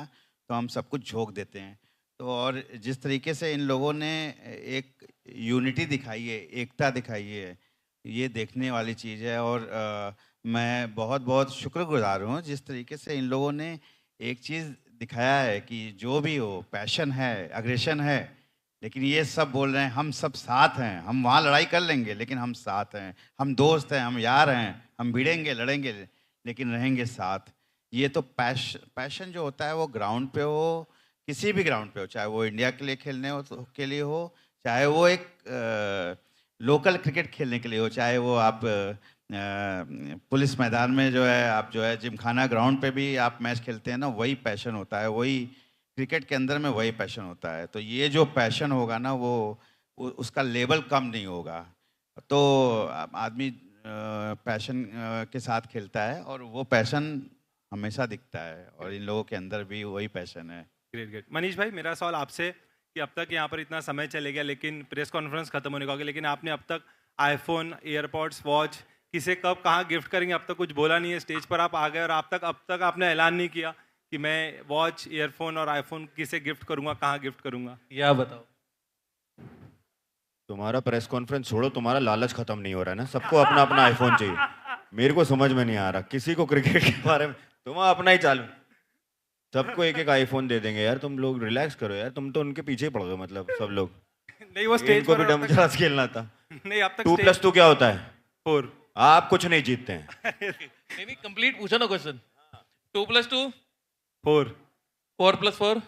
तो हम सब कुछ झोंक देते हैं। तो और जिस तरीके से इन लोगों ने एक यूनिटी दिखाई है, एकता दिखाई है, ये देखने वाली चीज़ है। और मैं बहुत बहुत शुक्रगुजार हूँ जिस तरीके से इन लोगों ने एक चीज़ दिखाया है कि जो भी हो, पैशन है, अग्रेशन है, लेकिन ये सब बोल रहे हैं हम सब साथ हैं। हम वहाँ लड़ाई कर लेंगे लेकिन हम साथ हैं, हम दोस्त हैं, हम यार हैं, हम भिड़ेंगे लड़ेंगे लेकिन रहेंगे साथ। ये तो पैशन जो होता है वो ग्राउंड पे हो, किसी भी ग्राउंड पे हो, चाहे वो इंडिया के लिए खेलने हो तो के लिए हो, चाहे वो एक लोकल क्रिकेट खेलने के लिए हो, चाहे वो आप पुलिस मैदान में जो है, आप जो है जिमखाना ग्राउंड पे भी आप मैच खेलते हैं ना, वही पैशन होता है, वही क्रिकेट के अंदर में वही पैशन होता है। तो ये जो पैशन होगा ना वो उसका लेवल कम नहीं होगा। तो आदमी पैशन के साथ खेलता है और वो पैशन हमेशा दिखता है और इन लोगों के अंदर भी वही पैशन है। ग्रेट। मनीष भाई, मेरा सवाल आपसे कि अब तक यहाँ पर इतना समय चले गया, लेकिन प्रेस कॉन्फ्रेंस खत्म होने को आ गया, लेकिन आपने अब तक आईफोन, एयरपॉड्स, वॉच किसे कब कहाँ गिफ्ट करेंगे अब तक कुछ बोला नहीं है। स्टेज पर आप आ गए और अब तक आपने ऐलान नहीं किया कि मैं वॉच, ईयरफोन और आईफोन किसे गिफ्ट करूंगा, कहाँ गिफ्ट करूंगा। या बताओ। तुम्हारा प्रेस कॉन्फ्रेंस छोड़ो, तुम्हारा लालच खत्म नहीं हो रहा है ना। सबको अपना अपना आईफोन चाहिए। मेरे को समझ में नहीं आ रहा, किसी को क्रिकेट के बारे में तुम्हारा अपना ही चालू, सबको एक एक आईफोन दे देंगे यार। तुम लोग रिलैक्स करो यार, तुम तो उनके पीछे पड़ गए मतलब सब लोग। नहीं वो स्टेज इनको पर भी डमचरास खेलना था। नहीं अब तक 2+2 क्या होता है? 4। आप कुछ नहीं जीतते हैं। नहीं कंप्लीट पूछा ना क्वेश्चन। 2+2 4 4 + 4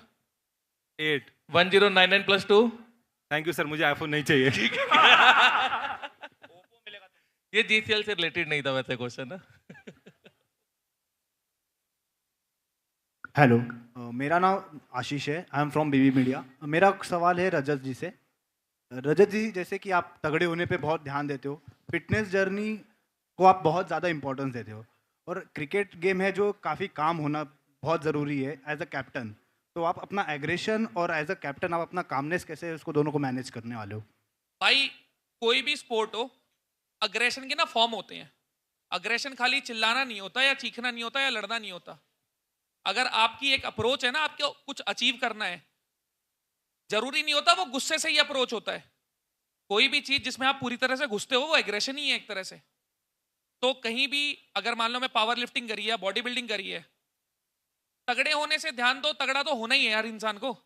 8 1099 + 2। थैंक यू सर, मुझे आईफोन नहीं चाहिए। ये जीसीएल से रिलेटेड नहीं था वैसे क्वेश्चन ना। हेलो, मेरा नाम आशीष है। I am from BB media. मेरा सवाल है रजत जी से। रजत जी, जैसे कि आप तगड़े होने पे बहुत ध्यान देते हो, फिटनेस जर्नी को आप बहुत ज़्यादा इंपॉर्टेंस देते हो, और क्रिकेट गेम है जो काफ़ी काम होना बहुत ज़रूरी है एज अ कैप्टन। तो आप अपना एग्रेशन और एज अ कैप्टन आप अपना कामनेस कैसे उसको दोनों को मैनेज करने वाले हो? भाई कोई भी स्पोर्ट हो, अग्रेशन के ना फॉर्म होते हैं। अग्रेशन खाली चिल्लाना नहीं होता, या चीखना नहीं होता, या लड़ना नहीं होता। अगर आपकी एक अप्रोच है ना, आपको कुछ अचीव करना है, जरूरी नहीं होता वो गुस्से से ही अप्रोच होता है। कोई भी चीज जिसमें आप पूरी तरह से घुसते हो वो एग्रेशन ही है एक तरह से। तो कहीं भी अगर मान लो मैं पावर लिफ्टिंग करी है, बॉडी बिल्डिंग करी है, तगड़े होने से ध्यान दो। तगड़ा तो होना ही है यार इंसान को।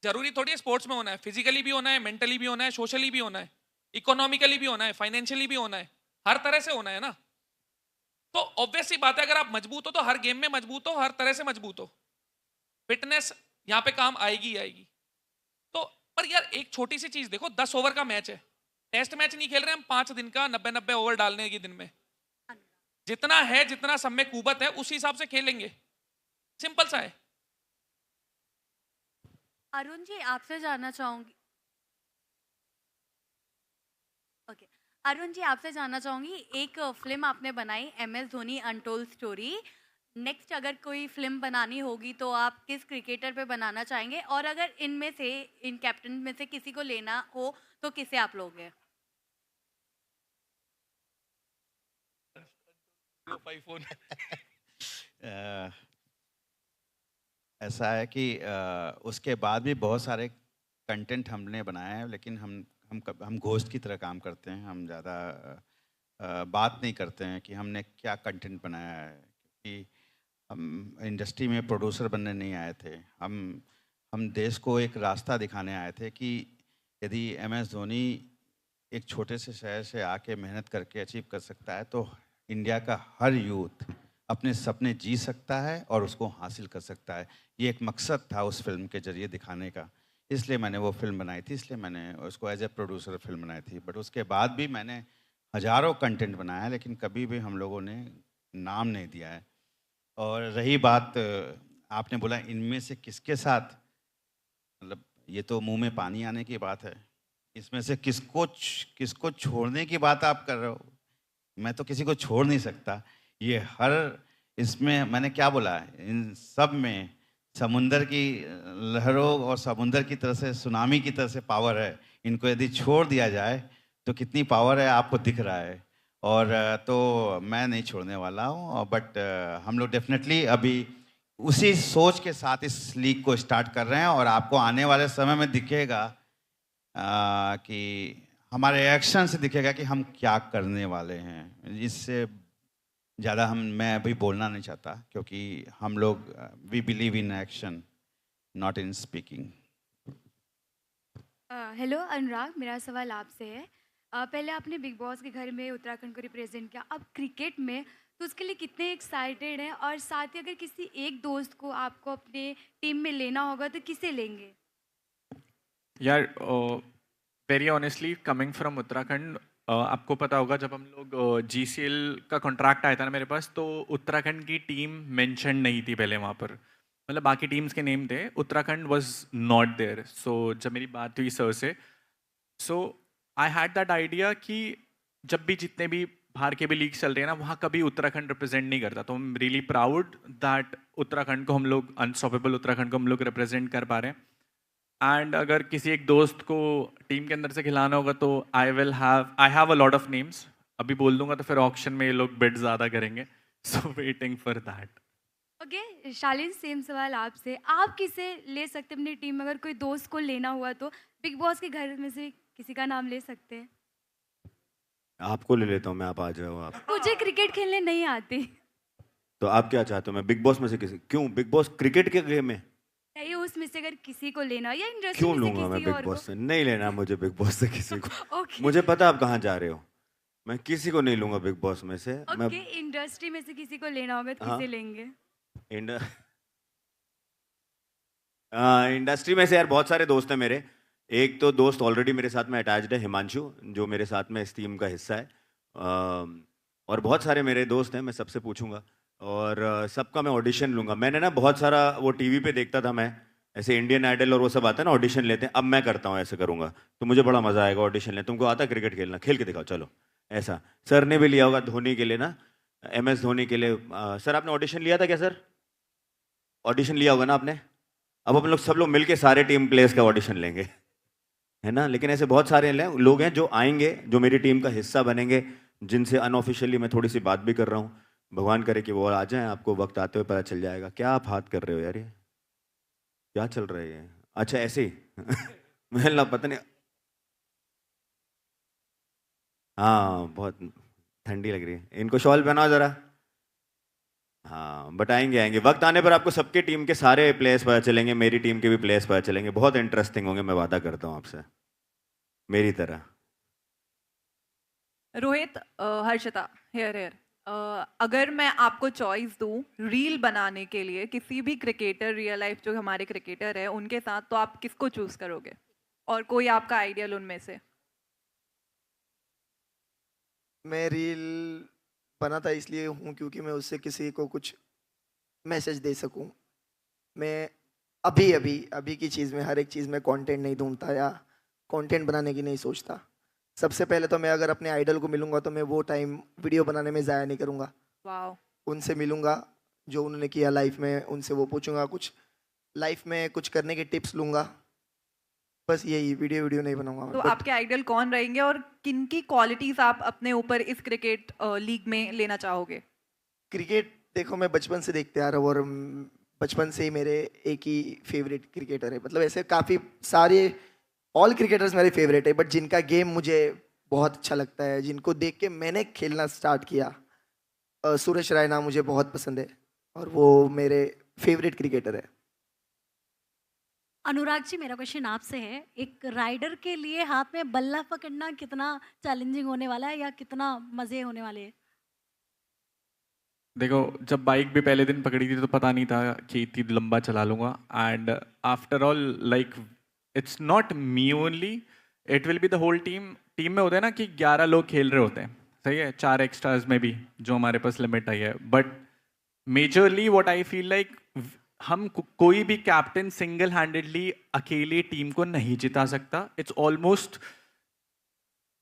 जरूरी थोड़ी है स्पोर्ट्स में होना है, फिजिकली भी होना है, मेंटली भी होना है, सोशली भी होना है, इकोनॉमिकली भी होना है, फाइनेंशियली भी होना है, हर तरह से होना है ना। तो ऑब्वियस सी बात है, अगर आप मजबूत हो तो हर गेम में मजबूत हो, हर तरह से मजबूत हो। फिटनेस यहाँ पे काम आएगी ही आएगी। तो पर यार एक छोटी सी चीज देखो, 10 ओवर का मैच है, टेस्ट मैच नहीं खेल रहे हम 5 दिन का, 90-90 ओवर डालने के दिन में। जितना है, जितना सब में कुवत है, उसी हिसाब से खेलेंगे। सिंपल सा है। अरुण जी, आपसे जानना चाहूंगी। ओके, अरुण जी आपसे जानना चाहूंगी, एक फिल्म आपने बनाई MS Dhoni untold story. Next अगर कोई फिल्म बनानी होगी तो आप किस क्रिकेटर पे बनाना चाहेंगे, और अगर इनमें से, इन कैप्टन में से किसी को लेना हो तो किसे आप लोगे? ऐसा है कि उसके बाद भी बहुत सारे कंटेंट हमने बनाए हैं, लेकिन हम घोस्ट की तरह काम करते हैं। हम ज़्यादा बात नहीं करते हैं कि हमने क्या कंटेंट बनाया है, क्योंकि हम इंडस्ट्री में प्रोड्यूसर बनने नहीं आए थे। हम देश को एक रास्ता दिखाने आए थे कि यदि MS धोनी एक छोटे से शहर से आके मेहनत करके अचीव कर सकता है, तो इंडिया का हर यूथ अपने सपने जी सकता है और उसको हासिल कर सकता है। ये एक मकसद था उस फिल्म के जरिए दिखाने का, इसलिए मैंने वो फिल्म बनाई थी, इसलिए मैंने उसको एज ए प्रोड्यूसर फिल्म बनाई थी। बट उसके बाद भी मैंने हज़ारों कंटेंट बनाया, लेकिन कभी भी हम लोगों ने नाम नहीं दिया है। और रही बात, आपने बोला इनमें से किसके साथ, मतलब ये तो मुंह में पानी आने की बात है। इसमें से किसको छोड़ने की बात आप कर रहे हो? मैं तो किसी को छोड़ नहीं सकता। ये हर, इसमें मैंने क्या बोला, इन सब में समुंदर की लहरों और समुंदर की तरह से, सुनामी की तरह से पावर है। इनको यदि छोड़ दिया जाए तो कितनी पावर है आपको दिख रहा है। और तो मैं नहीं छोड़ने वाला हूँ। बट हम लोग डेफिनेटली अभी उसी सोच के साथ इस लीग को स्टार्ट कर रहे हैं, और आपको आने वाले समय में दिखेगा कि हमारे एक्शन से दिखेगा कि हम क्या करने वाले हैं। इससे ज़्यादा मैं अभी बोलना नहीं चाहता, क्योंकि हम लोग we believe in action, not in speaking. Hello Anurag, मेरा सवाल आपसे है। पहले आपने बिग बॉस के घर में उत्तराखंड को रिप्रेजेंट किया, अब क्रिकेट में, तो उसके लिए कितने एक्साइटेड हैं? और साथ ही अगर किसी एक दोस्त को आपको अपने टीम में लेना होगा तो किसे लेंगे? यार very honestly coming from Uttarakhand, आपको पता होगा जब हम लोग GCL का कॉन्ट्रैक्ट आया था ना मेरे पास, तो उत्तराखंड की टीम मेंशन नहीं थी पहले वहाँ पर। मतलब बाकी टीम्स के नेम थे, उत्तराखंड वाज नॉट देयर। सो जब मेरी बात हुई सर से, सो आई हैड दैट आइडिया कि जब भी जितने भी बाहर के भी लीग चल रहे हैं ना, वहाँ कभी उत्तराखंड रिप्रेजेंट नहीं करता। तो I am really proud that Uttarakhand को हम लोग, अनस्टॉपेबल उत्तराखंड को हम लोग रिप्रेजेंट कर पा रहे हैं। एंड अगर किसी एक दोस्त को टीम के अंदर से खिलाना होगा तो I have a lot of names. अभी बोल दूंगा तो फिर ऑक्शन में ये लोग बिड ज़्यादा करेंगे, so waiting for that. Okay, Shaleen same सवाल आपसे। आप किसे ले सकते अपनी टीम में, अगर कोई दोस्त को लेना हुआ तो बिग बॉस के घर में से किसी का नाम ले सकते हैं? आपको ले लेता हूँ मैं, आप आ जाओ आप। मुझे क्रिकेट खेलने नहीं आती। तो आप क्या चाहते हो, मैं बिग बॉस में से किसी, क्यों बिग बॉस क्रिकेट के गेम में नहीं, उसमें से अगर किसी को लेना या इंडस्ट्री क्यों में से लूंगा मैं किसी बिग और बॉस को? से? नहीं लेना मुझे बिग बॉस से किसी को। ओके मुझे पता आप कहाँ जा रहे हो, मैं किसी को नहीं लूंगा बिग बॉस में से। मैं ओके, इंडस्ट्री में से किसी को लेना होगा तो हाँ। किसे लेंगे? इंडस्ट्री में से यार बहुत सारे दोस्त हैं मेरे। एक तो दोस्त ऑलरेडी मेरे साथ में अटैच्ड है, हिमांशु, जो मेरे साथ में इस टीम का हिस्सा है। और बहुत सारे मेरे दोस्त हैं, मैं सबसे पूछूंगा और सबका मैं ऑडिशन लूंगा। मैंने ना बहुत सारा वो टीवी पे देखता था मैं, ऐसे इंडियन आइडल और वो सब आता है ना, ऑडिशन लेते हैं। अब मैं करता हूँ, ऐसे करूंगा तो मुझे बड़ा मजा आएगा ऑडिशन ले। तुमको आता है क्रिकेट खेलना? खेल के दिखाओ चलो। ऐसा सर ने भी लिया होगा धोनी के लिए ना, MS धोनी के लिए। सर आपने ऑडिशन लिया था क्या? सर ऑडिशन लिया होगा ना आपने। अब अपन लोग सब लोग मिलके सारे टीम प्लेयर्स का ऑडिशन लेंगे, है ना। लेकिन ऐसे बहुत सारे लोग हैं जो आएंगे, जो मेरी टीम का हिस्सा बनेंगे, जिनसे अनऑफिशियली मैं थोड़ी सी बात भी कर रहा हूँ। भगवान करे कि वो आ जाएं, आपको वक्त आते हुए पता चल जाएगा। क्या आप हाथ कर रहे हो यार, ये क्या चल रहा है ये? अच्छा ऐसे ही मैं ना पता नहीं। हाँ बहुत ठंडी लग रही है, इनको शॉल पहनाओ जरा। हाँ बट आएंगे आएंगे, वक्त आने पर आपको सबके टीम के सारे प्लेयर्स पता चलेंगे, मेरी टीम के भी प्लेयर्स पता चलेंगे। बहुत इंटरेस्टिंग होंगे, मैं वादा करता हूँ आपसे, मेरी तरह। रोहित, हर्षिता, हेयर अगर मैं आपको चॉइस दूं रील बनाने के लिए किसी भी क्रिकेटर, रियल लाइफ जो हमारे क्रिकेटर है उनके साथ, तो आप किसको चूज करोगे? और कोई आपका आइडियल उनमें से? मैं रील बनाता इसलिए हूँ क्योंकि मैं उससे किसी को कुछ मैसेज दे सकूँ। मैं अभी अभी अभी की चीज़ में, हर एक चीज़ में कंटेंट नहीं ढूंढता या कंटेंट बनाने की नहीं सोचता। सबसे पहले तो मैं अगर अपने आइडल को मिलूंगा तो मैं वो टाइम वीडियो बनाने में ज़ाया नहीं करूँगा। वाओ। उनसे मिलूंगा जो उन्होंने किया लाइफ में, उनसे वो पूछूंगा, कुछ लाइफ में कुछ करने के टिप्स लूंगा। बस यही, वीडियो नहीं बनाऊंगा। तो आपके आइडल कौन रहेंगे और किनकी क्वालिटीज आप अपने ऊपर इस क्रिकेट लीग में लेना चाहोगे? क्रिकेट देखो, मैं बचपन से देखते आ रहा हूँ और बचपन से ही मेरे एक ही फेवरेट क्रिकेटर है। मतलब ऐसे काफ़ी सारे ऑल क्रिकेटर्स मेरे फेवरेट है, बट जिनका गेम मुझे बहुत अच्छा लगता है, जिनको देख के मैंने खेलना स्टार्ट किया, सुरेश रैना मुझे बहुत पसंद है और वो मेरे फेवरेट क्रिकेटर है। अनुराग जी, मेरा क्वेश्चन आपसे है, एक राइडर के लिए हाथ में बल्ला पकड़ना कितना चैलेंजिंग होने वाला है या कितना मज़े होने वाले हैं? देखो, जब बाइक भी पहले दिन पकड़ी थी तो पता नहीं था कि इतनी लंबा चला लूँगा। And after all like it's not me only, it will be the whole team. Team में होता है ना कि 11 लोग खेल रहे होते हैं, सही है, 4 एक्स्ट्राज में भी जो हमारे पास लिमिट आई है। But majorly what I feel like, हम कोई भी कैप्टन सिंगल हैंडेडली अकेले टीम को नहीं जिता सकता। इट्स ऑलमोस्ट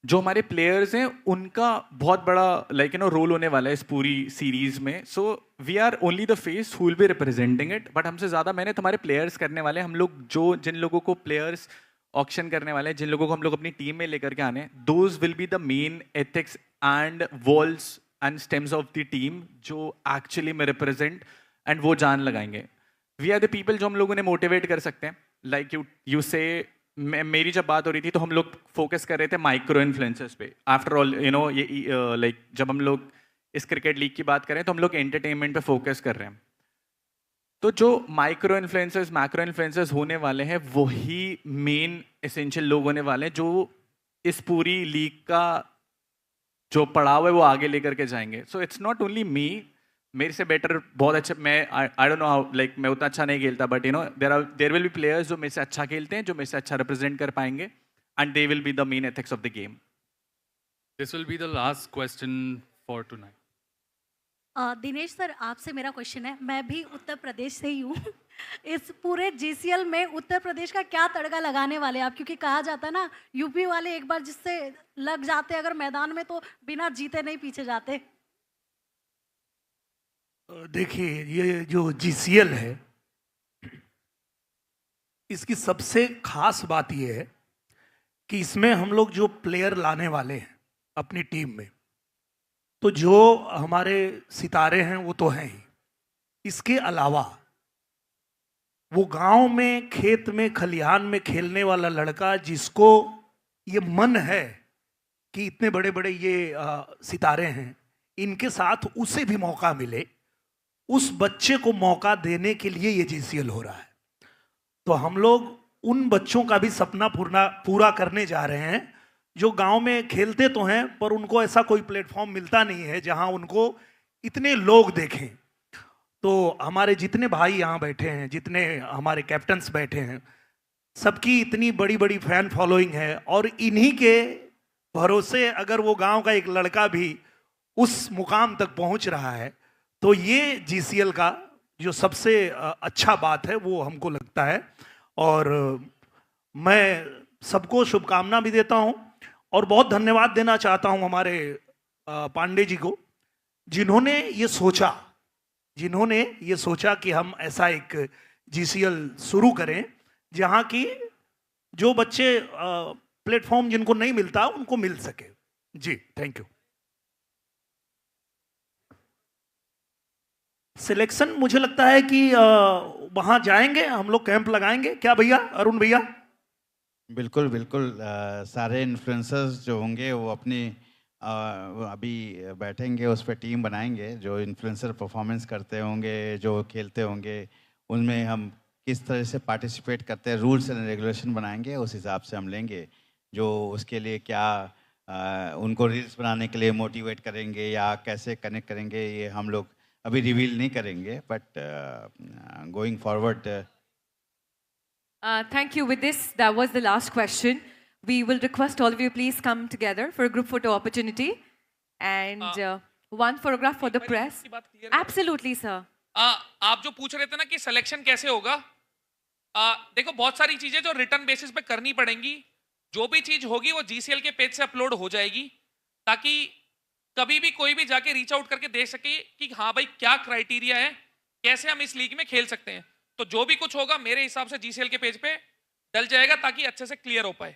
जो हमारे प्लेयर्स हैं उनका बहुत बड़ा लाइक रोल होने वाला है इस पूरी सीरीज में। So we are only the face who will be representing it, but हमसे ज़्यादा मेहनत हमारे प्लेयर्स करने वाले हैं। हम लोग जिन लोगों को प्लेयर्स ऑक्शन करने वाले हैं, जिन लोगों को हम लोग अपनी टीम में लेकर के आने, those will be the main ethics and walls and stems of the team जो एक्चुअली में रिप्रेजेंट, एंड वो जान लगाएंगे। वी आर द पीपल जो हम लोगों ने मोटिवेट कर सकते हैं। लाइक यू से, मेरी जब बात हो रही थी तो हम लोग फोकस कर रहे थे माइक्रो इन्फ्लुएंसर्स पे। आफ्टर ऑल ये लाइक जब हम लोग इस क्रिकेट लीग की बात करें तो हम लोग एंटरटेनमेंट पे फोकस कर रहे हैं। तो जो माइक्रो इन्फ्लुएंसर्स, मैक्रो इन्फ्लुएंसर्स होने वाले हैं, वही मेन एसेंशियल लोग होने वाले हैं जो इस पूरी लीग का जो पड़ाव है वो आगे लेकर के जाएंगे। So it's not only me, मेरे से बेटर बहुत अच्छा, मैं I don't know how, like मैं उतना अच्छा नहीं खेलता, but there will be players जो मेरे से अच्छा खेलते हैं, जो मेरे से अच्छा रिप्रेजेंट कर पाएंगे, and they will be the main ethics of the game. This will be the last question for tonight. Dinesh sir, आपसे मेरा क्वेश्चन है, मैं भी उत्तर प्रदेश से ही हूँ। इस पूरे GCL में उत्तर प्रदेश का क्या तड़का लगाने वाले आप? क्योंकि कहा जाता है ना, यूपी वाले एक बार जिससे लग जाते अगर मैदान में तो बिना जीते नहीं पीछे जाते। देखिए, ये जो GCL है, इसकी सबसे खास बात ये है कि इसमें हम लोग जो प्लेयर लाने वाले हैं अपनी टीम में, तो जो हमारे सितारे हैं वो तो हैं ही, इसके अलावा वो गांव में, खेत में, खलिहान में खेलने वाला लड़का जिसको ये मन है कि इतने बड़े बड़े ये सितारे हैं, इनके साथ उसे भी मौका मिले, उस बच्चे को मौका देने के लिए ये जीसीएल हो रहा है। तो हम लोग उन बच्चों का भी सपना पूरा करने जा रहे हैं जो गांव में खेलते तो हैं पर उनको ऐसा कोई प्लेटफॉर्म मिलता नहीं है जहां उनको इतने लोग देखें। तो हमारे जितने भाई यहाँ बैठे हैं, जितने हमारे कैप्टन्स बैठे हैं, सबकी इतनी बड़ी बड़ी फैन फॉलोइंग है और इन्हीं के भरोसे अगर वो गांव का एक लड़का भी उस मुकाम तक पहुंच रहा है तो ये जीसीएल का जो सबसे अच्छा बात है वो हमको लगता है। और मैं सबको शुभकामना भी देता हूं और बहुत धन्यवाद देना चाहता हूं हमारे पांडे जी को, जिन्होंने ये सोचा कि हम ऐसा एक जीसीएल शुरू करें जहां की जो बच्चे प्लेटफॉर्म जिनको नहीं मिलता उनको मिल सके। जी थैंक यू। सिलेक्शन मुझे लगता है कि वहां जाएंगे हम लोग, कैंप लगाएंगे, क्या भैया, अरुण भैया? बिल्कुल बिल्कुल। सारे इन्फ्लुएंसर्स जो होंगे वो अपनी अभी बैठेंगे, उस पर टीम बनाएंगे। जो इन्फ्लुएंसर परफॉर्मेंस करते होंगे, जो खेलते होंगे, उनमें हम किस तरह से पार्टिसिपेट करते हैं, रूल्स एंड रेगुलेशन बनाएंगे, उस हिसाब से हम लेंगे। जो उसके लिए क्या उनको रील्स बनाने के लिए मोटिवेट करेंगे या कैसे कनेक्ट करेंगे, ये हम लोग अभी रिवील नहीं करेंगे, but going forward. Thank you. With this, that was the last question. We will request all of you please come together for a group photo opportunity and one photograph for the press. Absolutely, sir. आप जो पूछ रहे थे ना कि selection कैसे होगा, देखो बहुत सारी चीजें जो रिटर्न बेसिस पे करनी पड़ेंगी। जो भी चीज होगी वो जीसीएल के पेज से अपलोड हो जाएगी, ताकि कभी भी कोई भी जाके रीच आउट करके देख सके कि हाँ भाई क्या क्राइटेरिया है, कैसे हम इस लीग में खेल सकते हैं। तो जो भी कुछ होगा मेरे हिसाब से जीसीएल के पेज पे डल जाएगा ताकि अच्छे से क्लियर हो पाए।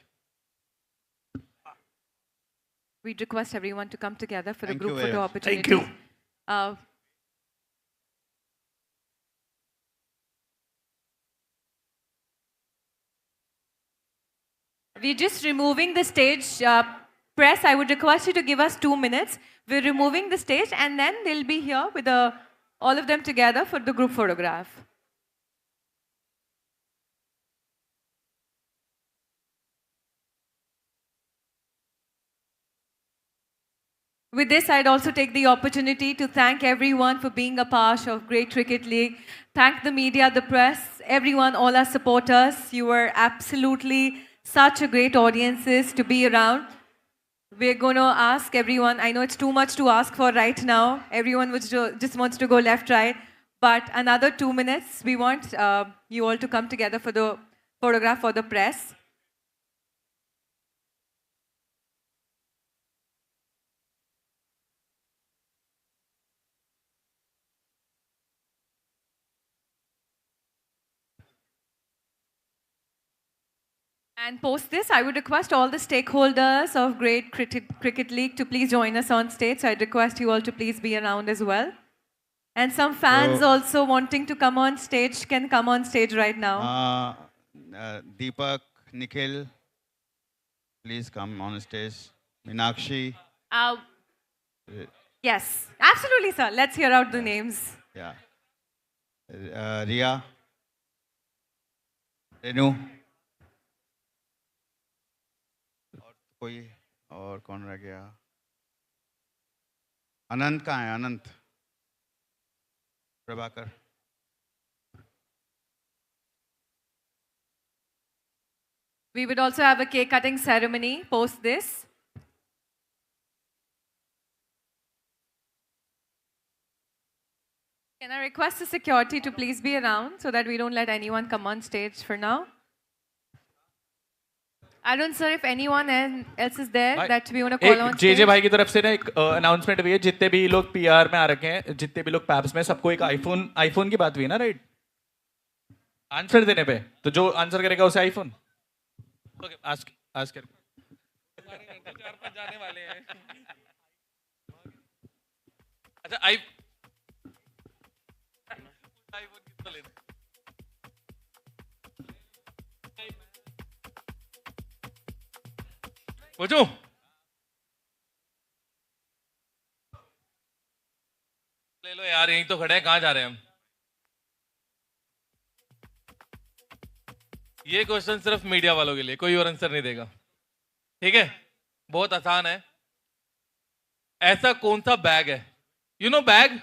We request everyone to come together for a Thank group you, photo Ayush. opportunity. Thank you. We're just removing the stage. Press, I would request you to give us 2 minutes. We're removing the stage and then they'll be here with all of them together for the group photograph. With this, I'd also take the opportunity to thank everyone for being a part of Great Cricket League. Thank the media, the press, everyone, all our supporters. You were absolutely such a great audiences to be around. We're going to ask everyone, I know it's too much to ask for right now. Everyone just wants to go left, right. But another 2 minutes, we want you all to come together for the photograph for the press. And post this, I would request all the stakeholders of Great Cricket League to please join us on stage. So I'd request you all to please be around as well. And some fans also wanting to come on stage can come on stage right now. Deepak, Nikhil, please come on stage. Meenakshi. Yes, absolutely, sir. Let's hear out the names. Yeah. Ria. Renu. कोई और कौन रह गया? अनंत कहाँ है? अनंत, Prabhakar. We would also have a cake cutting ceremony post this. Can I request the security to please be around so that we don't let anyone come on stage for now? I don't know if anyone else is there that we want to call on stage. जे भाई की तरफ से ना एक announcement भी है, जितने भी लोग पीआर में आ रखे हैं, जितने भी लोग पैब्स में, सबको एक आईफोन की बात हुई है ना, राइट? आंसर देने पे, तो जो आंसर करेगा उसे आईफोन। ओके, आस्क कर। 4-5 जाने वाले हैं। अच्छा, आईफोन कितना लेना? पूछूं? ले लो यार, यहीं तो खड़े हैं, कहाँ जा रहे हैं हम? ये क्वेश्चन सिर्फ मीडिया वालों के लिए, कोई और आंसर नहीं देगा, ठीक है? बहुत आसान है। ऐसा कौन सा बैग है, यू नो बैग,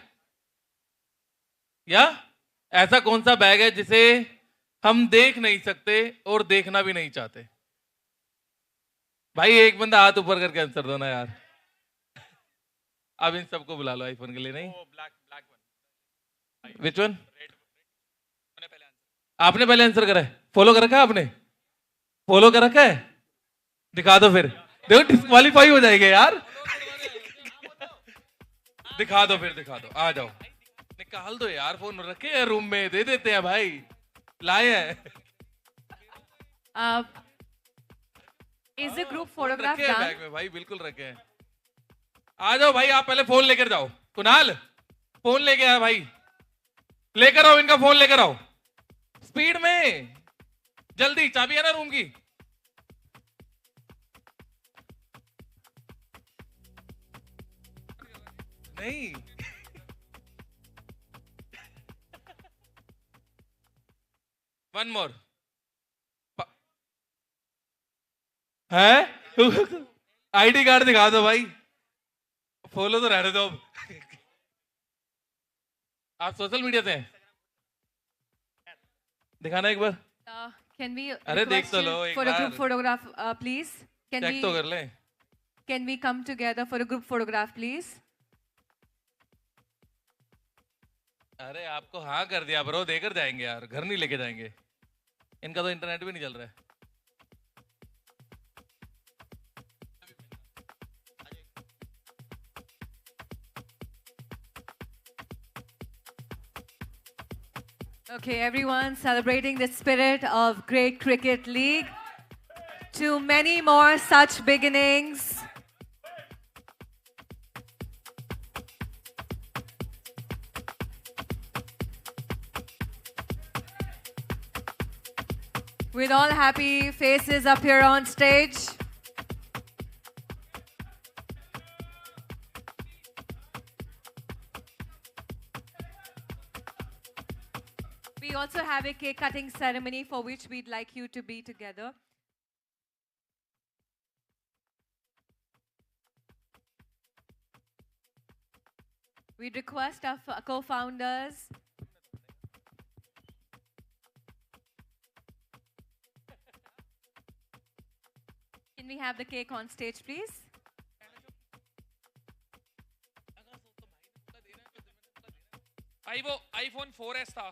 या ऐसा कौन सा बैग है जिसे हम देख नहीं सकते और देखना भी नहीं चाहते? भाई एक बंदा हाथ ऊपर करके आंसर दो ना यार। अब इन सबको बुला लो आईफोन के लिए। नहीं, विच वन? आपने पहले आंसर करा है? फॉलो कर रखा है आपने? फॉलो कर रखा है? दिखा दो फिर, देखो डिस्क्वालीफाई हो जाएंगे यार। दिखा दो फिर, दिखा दो, आ जाओ, निकाल दो यार, फोन रखे हैं रूम में, दे देते हैं भाई, लाए हैं। Is the group photograph रखे हैं done? बैग में भाई, बिल्कुल रखे हैं। आ जाओ भाई, आप पहले फोन लेकर जाओ। कुणाल फोन लेके आया भाई, लेकर आओ इनका फोन, लेकर आओ स्पीड में, जल्दी। चाबी है ना रूम की? नहीं वन मोर है। आईडी कार्ड दिखा दो भाई, फॉलो तो रहने दो। आप सोशल मीडिया से हैं? दिखाना एक बार। Can we अरे देख request तो you लो एक for a बार, group photograph, please? Can check तो कर ले। Can we come together for a group photograph, please? अरे आपको हाँ कर दिया ब्रो, देकर जाएंगे यार, घर नहीं लेके जाएंगे। इनका तो इंटरनेट भी नहीं चल रहा है। Okay, everyone celebrating the spirit of great cricket league. To many more such beginnings. With all happy faces up here on stage. We also have a cake cutting ceremony for which we'd like you to be together. We'd request our co-founders Can we have the cake on stage, please? भाई वो iPhone 4S था।